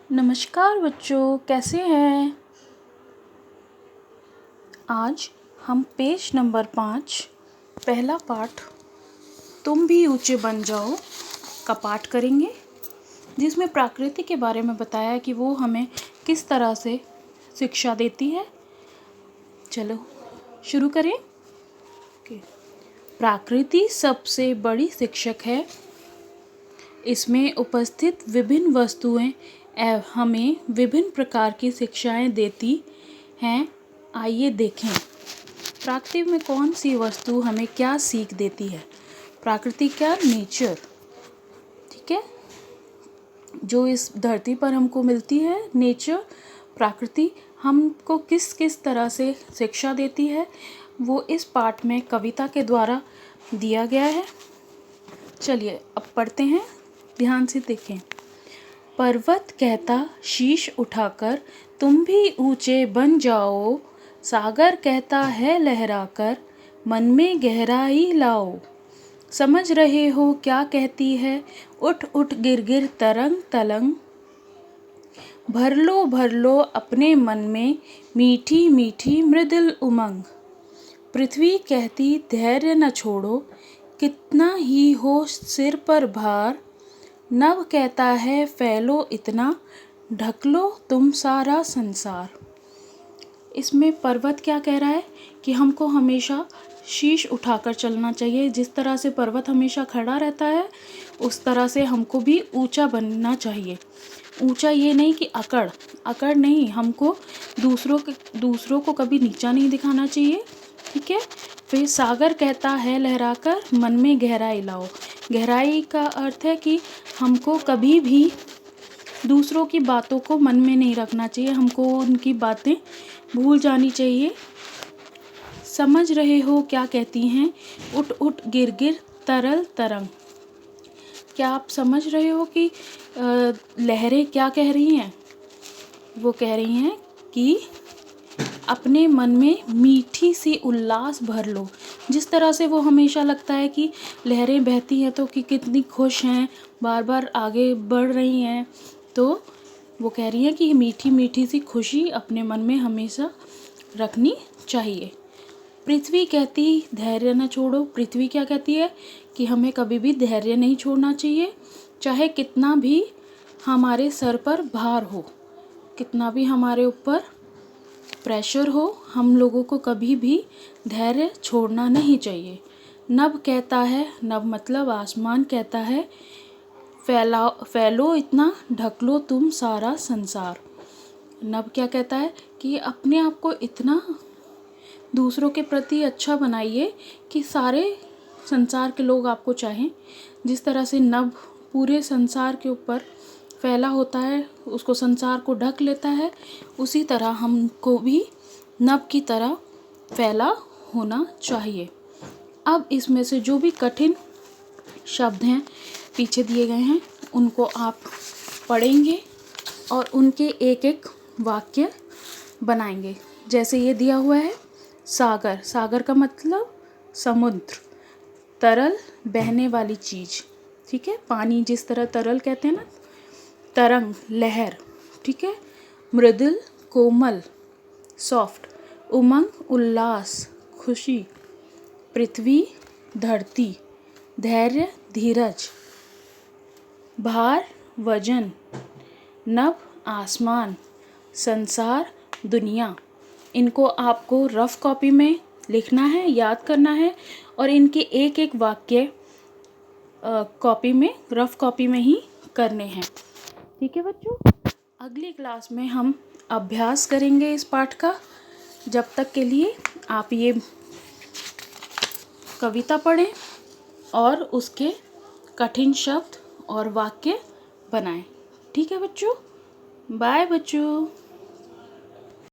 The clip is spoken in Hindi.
नमस्कार बच्चों, कैसे हैं। आज हम पेज नंबर 5 पहला पाठ तुम भी ऊंचे बन जाओ का पाठ करेंगे, जिसमें प्रकृति के बारे में बताया कि वो हमें किस तरह से शिक्षा देती है। चलो शुरू करें। प्रकृति सबसे बड़ी शिक्षक है। इसमें उपस्थित विभिन्न वस्तुएं हमें विभिन्न प्रकार की शिक्षाएं देती हैं। आइए देखें प्रकृति में कौन सी वस्तु हमें क्या सीख देती है। प्रकृति क्या, नेचर, ठीक है, जो इस धरती पर हमको मिलती है। नेचर, प्रकृति हमको किस किस तरह से शिक्षा देती है, वो इस पाठ में कविता के द्वारा दिया गया है। चलिए अब पढ़ते हैं, ध्यान से देखें। पर्वत कहता शीश उठाकर तुम भी ऊंचे बन जाओ, सागर कहता है लहराकर मन में गहराई लाओ। समझ रहे हो क्या कहती है, उठ उठ गिर गिर तरंग तलंग। भर लो अपने मन में मीठी मीठी मृदुल उमंग। पृथ्वी कहती धैर्य न छोड़ो, कितना ही हो सिर पर भार। नभ कहता है फैलो इतना, ढक लो तुम सारा संसार। इसमें पर्वत क्या कह रहा है कि हमको हमेशा शीश उठाकर चलना चाहिए। जिस तरह से पर्वत हमेशा खड़ा रहता है, उस तरह से हमको भी ऊंचा बनना चाहिए। ऊंचा ये नहीं कि अकड़ नहीं, हमको दूसरों को कभी नीचा नहीं दिखाना चाहिए, ठीक है। फिर सागर कहता है लहराकर मन में गहराई लाओ। गहराई का अर्थ है कि हमको कभी भी दूसरों की बातों को मन में नहीं रखना चाहिए, हमको उनकी बातें भूल जानी चाहिए। समझ रहे हो क्या कहती हैं, उठ उठ गिर गिर तरल तरंग। क्या आप समझ रहे हो कि लहरें क्या कह रही हैं। वो कह रही हैं कि अपने मन में मीठी सी उल्लास भर लो। जिस तरह से वो हमेशा लगता है कि लहरें बहती हैं तो कि कितनी खुश हैं, बार बार आगे बढ़ रही हैं, तो वो कह रही हैं कि मीठी मीठी सी खुशी अपने मन में हमेशा रखनी चाहिए। पृथ्वी कहती धैर्य न छोड़ो। पृथ्वी क्या कहती है कि हमें कभी भी धैर्य नहीं छोड़ना चाहिए, चाहे कितना भी हमारे सर पर भार हो, कितना भी हमारे ऊपर प्रेशर हो, हम लोगों को कभी भी धैर्य छोड़ना नहीं चाहिए। नभ कहता है, नभ मतलब आसमान, कहता है फैलो इतना, ढक लो तुम सारा संसार। नभ क्या कहता है कि अपने आप को इतना दूसरों के प्रति अच्छा बनाइए कि सारे संसार के लोग आपको चाहें। जिस तरह से नभ पूरे संसार के ऊपर फैला होता है, उसको संसार को ढक लेता है, उसी तरह हमको भी नभ की तरह फैला होना चाहिए। अब इसमें से जो भी कठिन शब्द हैं पीछे दिए गए हैं, उनको आप पढ़ेंगे और उनके एक एक वाक्य बनाएंगे। जैसे ये दिया हुआ है, सागर, सागर का मतलब समुद्र, तरल बहने वाली चीज़, ठीक है, पानी जिस तरह तरल कहते हैं ना। तरंग लहर, ठीक है। मृदुल कोमल सॉफ्ट। उमंग उल्लास खुशी। पृथ्वी धरती। धैर्य धीरज। भार वजन। नभ आसमान। संसार दुनिया। इनको आपको रफ कॉपी में लिखना है, याद करना है, और इनके एक एक वाक्य कॉपी में, रफ कॉपी में ही करने हैं, ठीक है बच्चों। अगली क्लास में हम अभ्यास करेंगे इस पाठ का। जब तक के लिए आप ये कविता पढ़ें और उसके कठिन शब्द और वाक्य बनाएं, ठीक है बच्चों। बाय बच्चों।